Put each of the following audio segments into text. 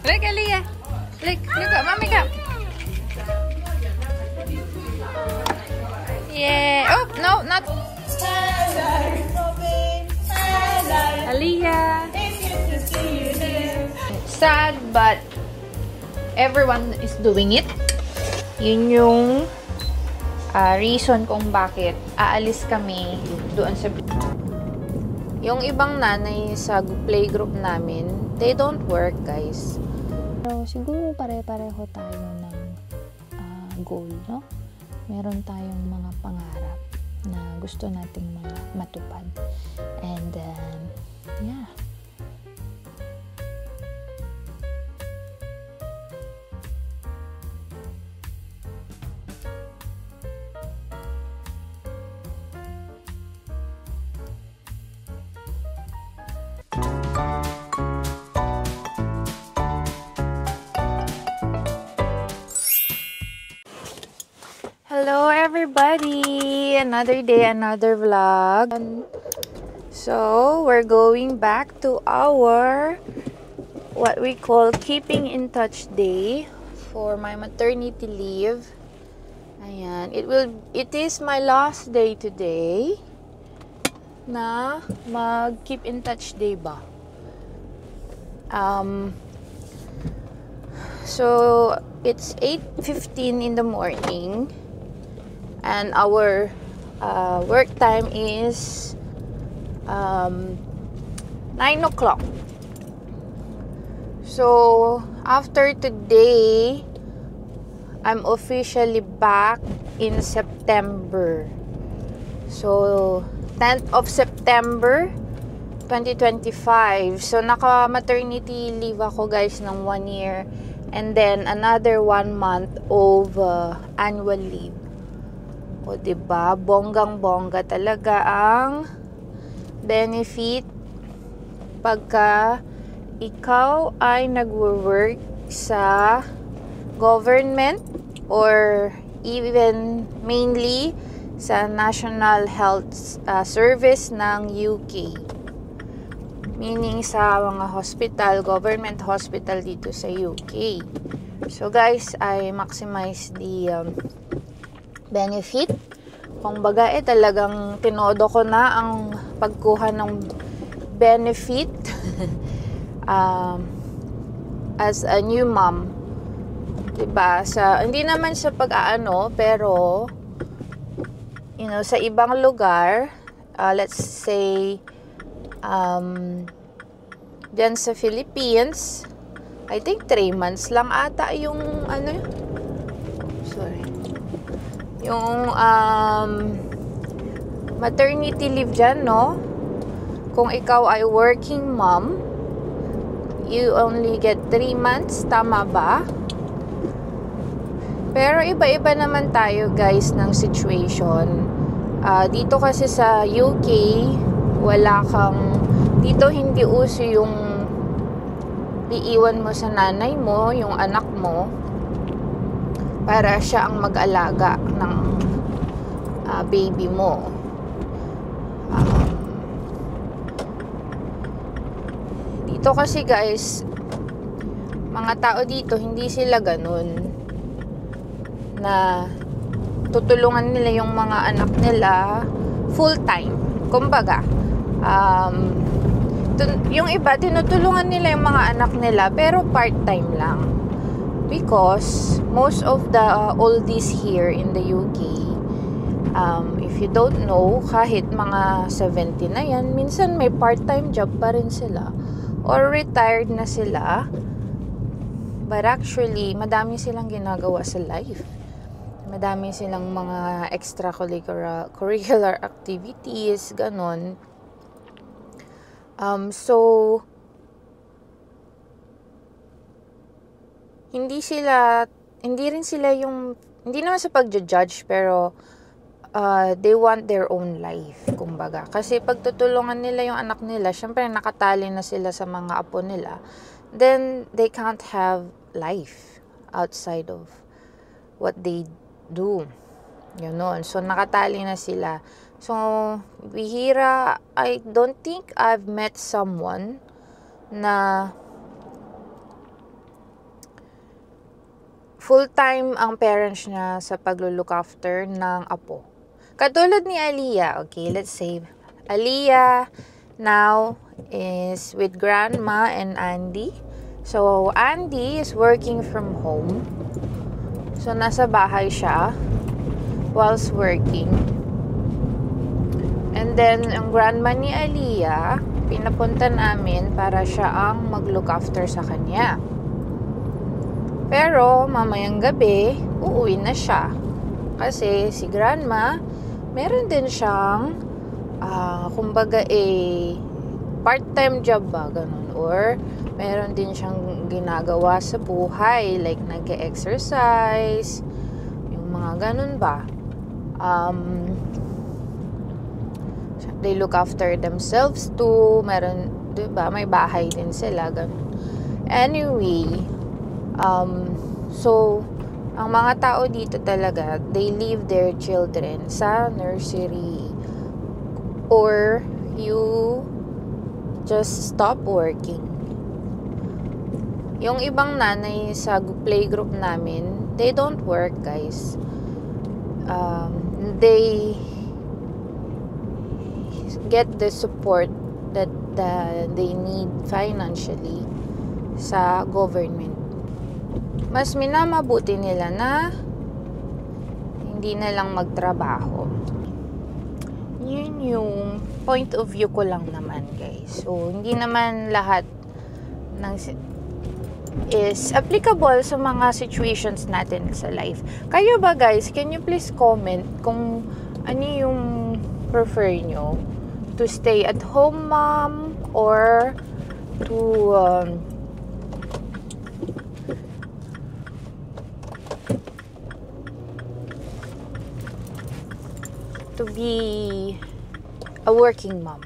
Look, Aliyah. Look at mommy come. Yeah. Oh, no, not. Aliyah. Sad, but everyone is doing it. Yun yung reason kung bakit aalis kami doon sa... Yung ibang nanay sa playgroup namin, they don't work, guys. So, siguro pare-pareho tayo ng goal, no? Meron tayong mga pangarap na gusto nating matupad. And, yeah. Hello everybody! Another day, another vlog. So, we're going back to our what we call keeping in touch day for my maternity leave. Ayan, it is my last day today na mag keep in touch day ba. So it's 8:15 in the morning. And our work time is 9 o'clock. So, after today, I'm officially back in September. So, 10th of September, 2025. So, naka-maternity leave ako, guys, ng 1 year. And then, another 1 month of annual leave. O, diba? Bonggang-bongga talaga ang benefit pagka ikaw ay nagwo-work sa government or even mainly sa National Health Service ng UK. Meaning sa mga hospital, government hospital dito sa UK. So guys, I maximize the benefit. Kung baga talagang tinodo ko na ang pagkuha ng benefit as a new mom. Diba? Hindi naman sa pag-aano, pero you know, sa ibang lugar, let's say dyan sa Philippines, I think 3 months lang ata yung yung maternity leave dyan, no? Kung ikaw ay working mom, you only get 3 months, tama ba? Pero iba-iba naman tayo, guys, ng situation. Dito kasi sa UK, dito hindi uso yung iiwan mo sa nanay mo, yung anak mo, para siya ang mag-alaga ng baby mo. Dito kasi, guys, mga tao dito, hindi sila ganun na tutulungan nila yung mga anak nila full time. Kumbaga, yung iba, tinutulungan nila yung mga anak nila pero part-time lang. Because most of the oldies here in the UK, if you don't know, kahit mga 70 na yan, minsan may part-time job pa rin sila or retired na sila. But actually, madami silang ginagawa sa life. Madami silang mga extracurricular activities, ganon. So, hindi naman sa pagja-judge, pero they want their own life, kumbaga. Kasi pagtutulungan nila yung anak nila, syempre nakatali na sila sa mga apo nila, then they can't have life outside of what they do. Ganon. So, nakatali na sila. So, bihira, I don't think I've met someone na full-time ang parents niya sa paglo-look after ng apo. Katulad ni Aliyah. Okay, let's say Aliyah now is with grandma and Andy. So, Andy is working from home. So, nasa bahay siya whilst working. And then, ang grandma ni Aliyah, pinapunta namin para siya ang mag-look after sa kanya. Pero, mamayang gabi, uuwi na siya. Kasi, si grandma, meron din siyang, kumbaga part-time job ba, ganun. Or, meron din siyang ginagawa sa buhay, like nag-exercise, yung mga ganun ba. They look after themselves too. Meron, diba, may bahay din sila, ganun. Anyway, so, ang mga tao dito talaga, they leave their children sa nursery. Or, you just stop working. Yung ibang nanay sa playgroup namin, they don't work, guys. They get the support that they need financially sa government. Mas minamabuti nila na hindi na lang magtrabaho. Yun yung point of view ko lang naman, guys. So, hindi naman lahat ng is applicable sa mga situations natin sa life. Kayo ba, guys? Can you please comment kung ano yung prefer nyo? To stay at home mom or to be a working mom?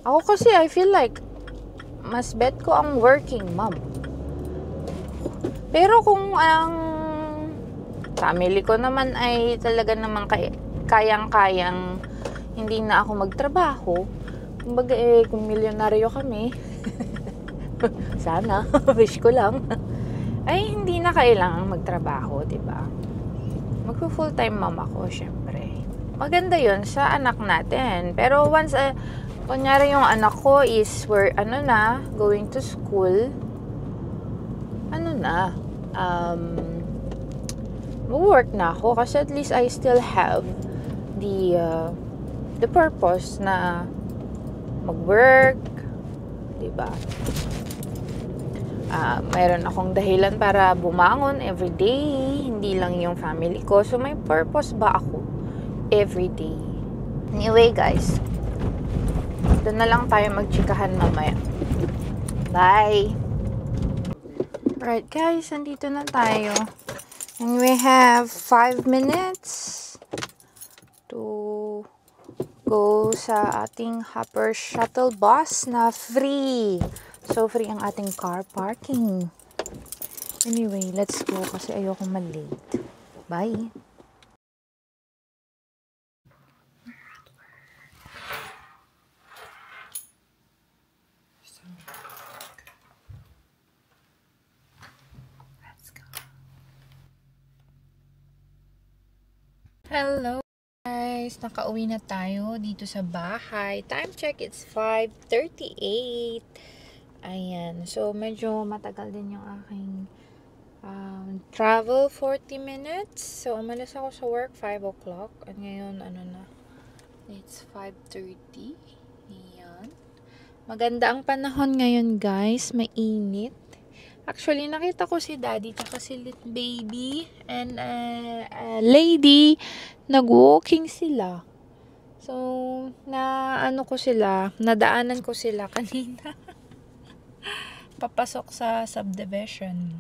Ako kasi I feel like mas bet ko ang working mom. Pero kung ang family ko naman ay talaga namang kayang-kayang hindi na ako magtrabaho, kumbaga kung milyonaryo kami, sana, wish ko lang, ay hindi na kailangang magtrabaho, diba? Magpo-full-time mom ako, syempre. Maganda yun sa anak natin. Pero once, kunyari yung anak ko is going to school, work na ako kasi at least I still have the purpose na mag-work, diba? Mayroon akong dahilan para bumangon everyday, hindi lang yung family ko. So, may purpose ba ako everyday? Anyway, guys, doon na lang tayo magchikahan mamaya. Bye! Right, guys, andito na tayo. And we have 5 minutes to go sa ating Hopper Shuttle Bus na free. So, free ang ating car parking. Anyway, let's go kasi ayoko ma-late. Bye! Let's go. Hello! Guys, nakauwi na tayo dito sa bahay. Time check, it's 5:38. Ayan. So, medyo matagal din yung aking travel, 40 minutes. So, umalis ako sa work, 5 o'clock. At ngayon, it's 5:30. Ayan. Maganda ang panahon ngayon, guys. Mainit. Actually, nakita ko si daddy tsaka si little baby and lady, nag-walking sila. So, nadaanan ko sila kanina. Papasok sa subdivision.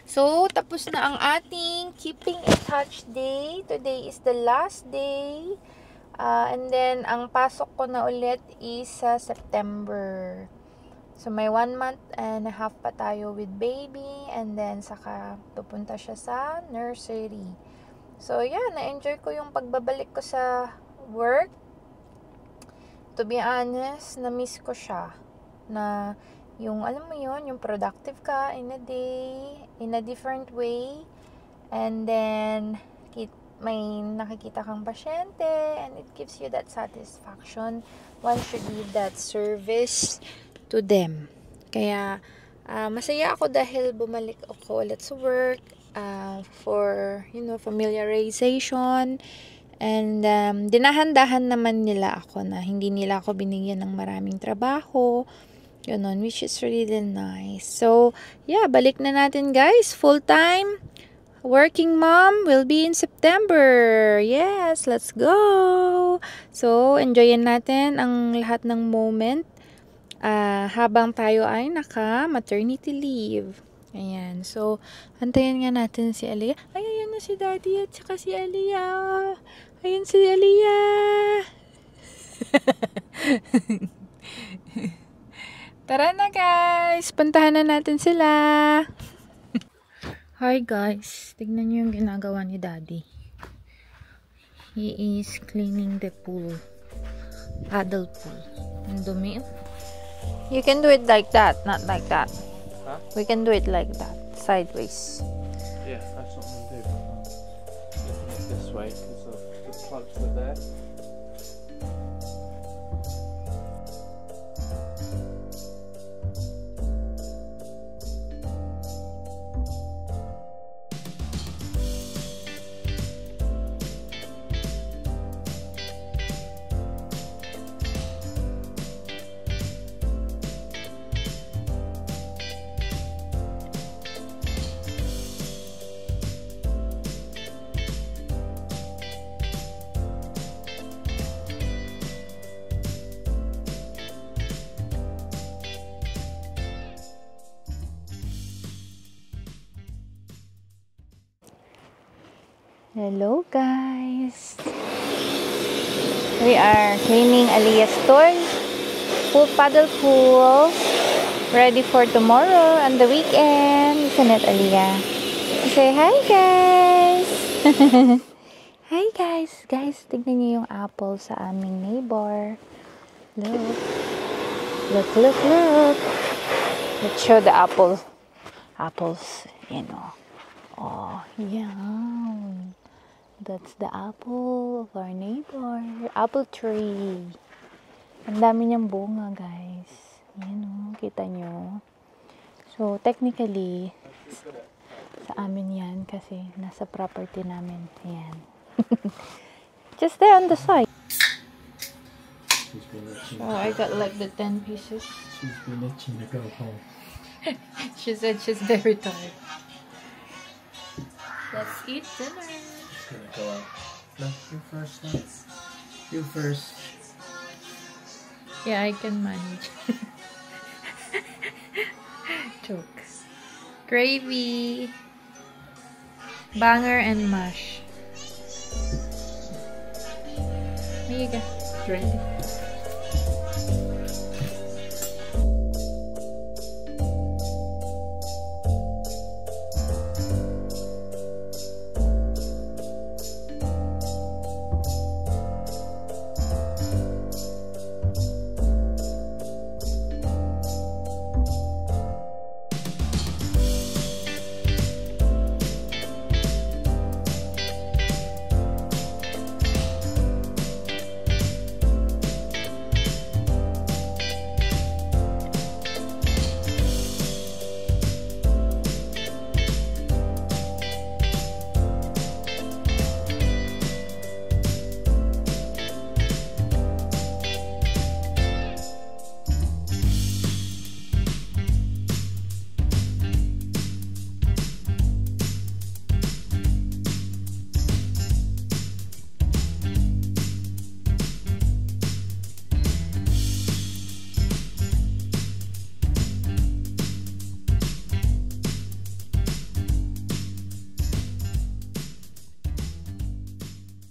So, tapos na ang ating Keeping in Touch Day. Today is the last day. And then, ang pasok ko na ulit is sa September. So, may 1 month and a half pa tayo with baby. And then, saka pupunta siya sa nursery. So, yeah, na-enjoy ko yung pagbabalik ko sa work. To be honest, na-miss ko siya. Na Yung, alam mo yun, yung productive ka in a day, in a different way. And then, may nakikita kang pasyente, and it gives you that satisfaction once you give that service to them. Kaya, masaya ako dahil bumalik ako ulit sa work for, familiarization. And dinahandahan naman nila ako na hindi nila ako binigyan ng maraming trabaho. Yun, which is really nice. So, yeah, balik na natin guys. Full-time working mom will be in September. Yes, let's go! So, enjoyin natin ang lahat ng moment habang tayo ay naka-maternity leave. Ayan. So, antayin nga natin si Aliyah. Ay, ayan na si Daddy at saka si Aliyah. Ayan si Aliyah. Tara na guys! Puntahan na natin sila! Hi guys! Tignan nyo yung ginagawa ni Daddy. He is cleaning the pool. Paddle pool. Ang dumi. You can do it like that, not like that. Huh? We can do it like that. Sideways. Yeah, that's what I'm going to do. Looking it this way because of the plugs are there. Hello guys! We are cleaning Aliyah's toy. Pool paddle pool. Ready for tomorrow and the weekend. Isn't it, Aliyah? Say hi guys! Hi guys! Guys, tignan niyo yung apple sa aming neighbor. Look. Look, look, look. Let's show the apple. Apples, Oh, yum. That's the apple of our neighbor. Apple tree. Ang dami niyang bunga, guys. Kita nyo. So, technically, sa amin yan kasi nasa property namin. Ayan. Just there on the side. So, I got like the 10 pieces. She's been itching to go home. She said she's very tired. Let's eat dinner. She's going to go out. No, you first, no. You first. Yeah, I can manage. Joke. Gravy. Banger and mash. Here you go. Gravy.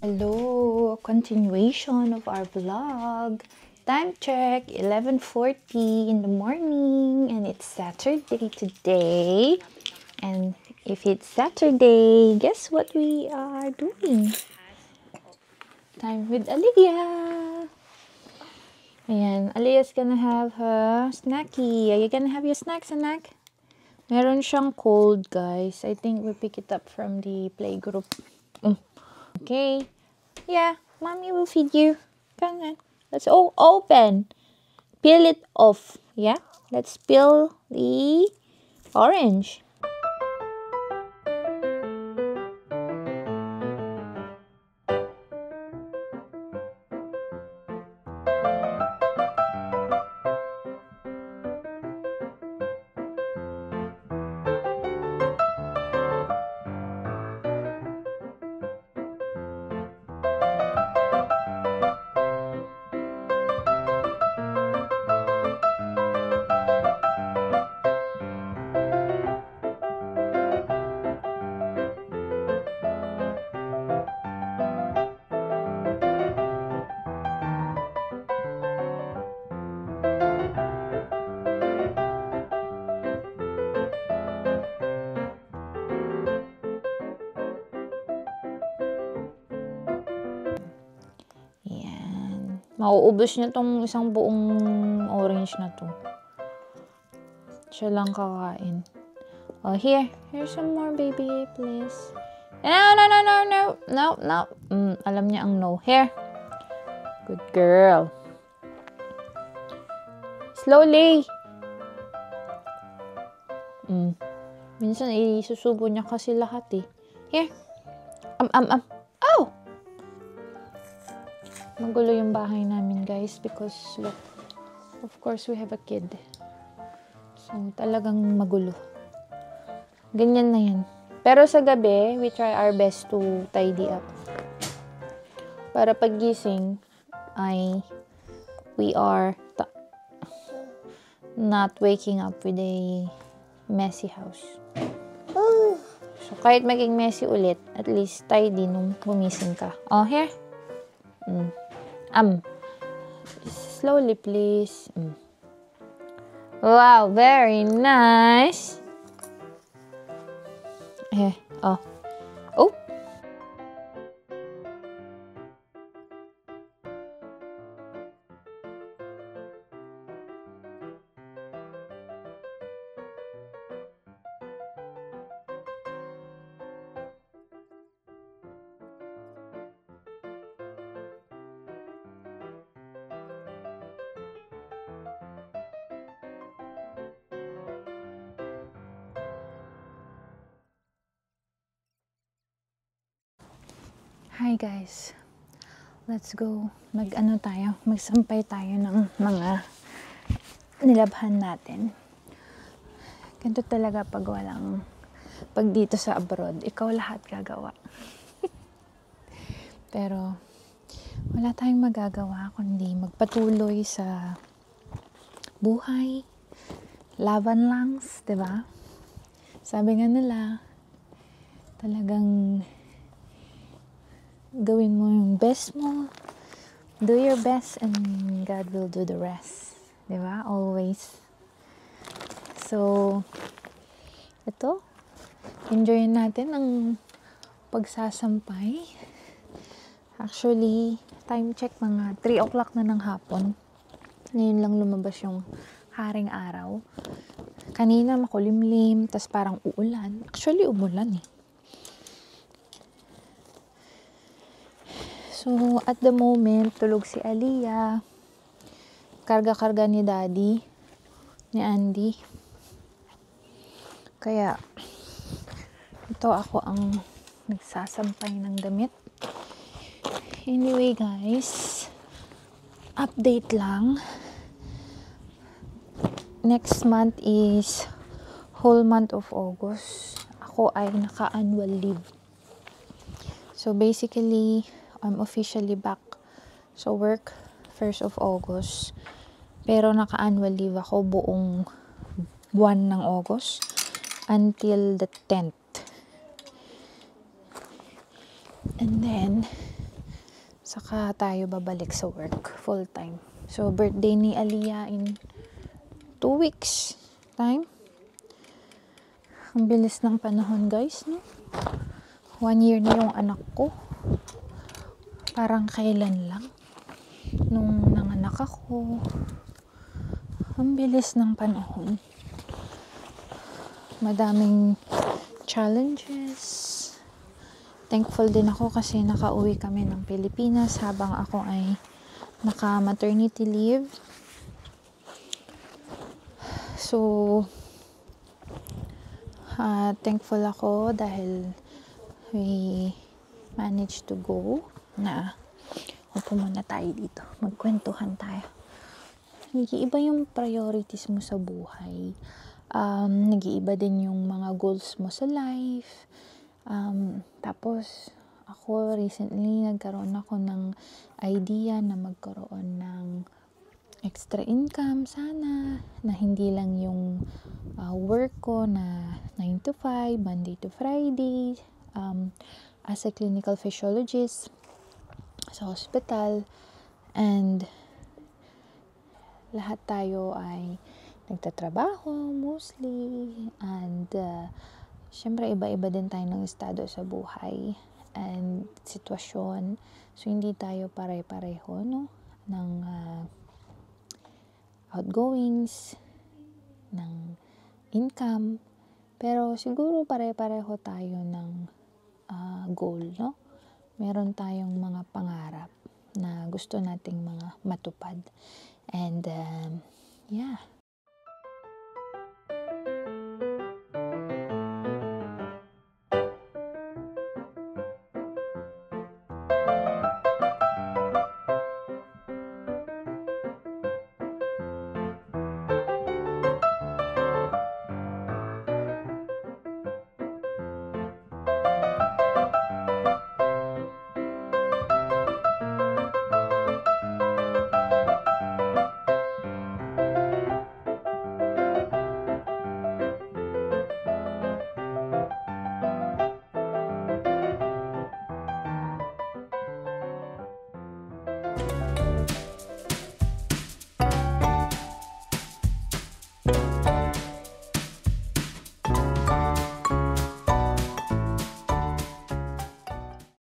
Hello, continuation of our vlog. Time check, 11:40 in the morning, and it's Saturday today. And if it's Saturday, guess what we are doing? Time with Aliyah. Ayan, Alia's gonna have her snacky. Are you gonna have your snacks, anak? Meron siyang cold, guys. I think we pick it up from the playgroup. Okay. Yeah, mommy will feed you. Come on. Let's open. Peel it off. Yeah? Let's peel the orange. Mauubos niya tong isang buong orange na to. Siya lang kakain. Oh, here's some more, baby, please. No. Alam niya ang no. Here. Good girl. Slowly. Minsan, isusubo niya kasi lahat eh. Here. Oh! Magulo yung bahay namin, guys, because look, of course we have a kid. So, talagang magulo. Ganyan na yan. Pero sa gabi, we try our best to tidy up. Para paggising, we are not waking up with a messy house. So, kahit maging messy ulit, at least tidy nung gumising ka. Oh, here. Slowly, please. Wow, very nice. Here. Oh. Hi guys, let's go. Magsampay tayo ng mga nilabhan natin. Ganito talaga pag dito sa abroad, ikaw lahat gagawa. Pero wala tayong magagawa kundi magpatuloy sa buhay, laban lang, 'di ba? Sabi nga nila, talagang gawin mo yung best mo. Do your best and God will do the rest. Diba? Always. So, ito. Enjoyin natin ang pagsasampay. Actually, time check mga 3 o'clock na ng hapon. Ngayon lang lumabas yung haring araw. Kanina makulimlim, tas parang uulan. Actually, umulan eh. So, at the moment, tulog si Aliyah. Karga-karga ni Daddy, ni Andy. Kaya, ito ako ang nagsasampay ng damit. Anyway, guys, update lang. Next month is whole month of August. Ako ay naka-annual leave. So, basically, I'm officially back sa work 1st of August. Pero naka-annual leave ako buong buwan ng August until the 10th. And then, saka tayo babalik sa work full time. So, birthday ni Aliyah in 2 weeks time. Ang bilis ng panahon, guys, no? 1 year na yung anak ko. Parang kailan lang nung nanganak anak ako. Ang bilis ng panahon. Madaming challenges. Thankful din ako kasi nakauwi kami ng Pilipinas habang ako ay naka-maternity leave. So, thankful ako dahil we managed to go na upo muna tayo dito. Magkwentuhan tayo. Nag-iiba yung priorities mo sa buhay. Nag-iiba din yung mga goals mo sa life. Tapos, ako recently nagkaroon ako ng idea na magkaroon ng extra income sana, na hindi lang yung work ko na 9 to 5, Monday to Friday, as a clinical physiologist sa hospital. And lahat tayo ay nagtatrabaho mostly, and syempre iba-iba din tayo ng estado sa buhay and sitwasyon. So hindi tayo pare-pareho, no, ng outgoings, ng income, pero siguro pare-pareho tayo ng goal, no? Meron tayong mga pangarap na gusto nating mga matupad. And yeah,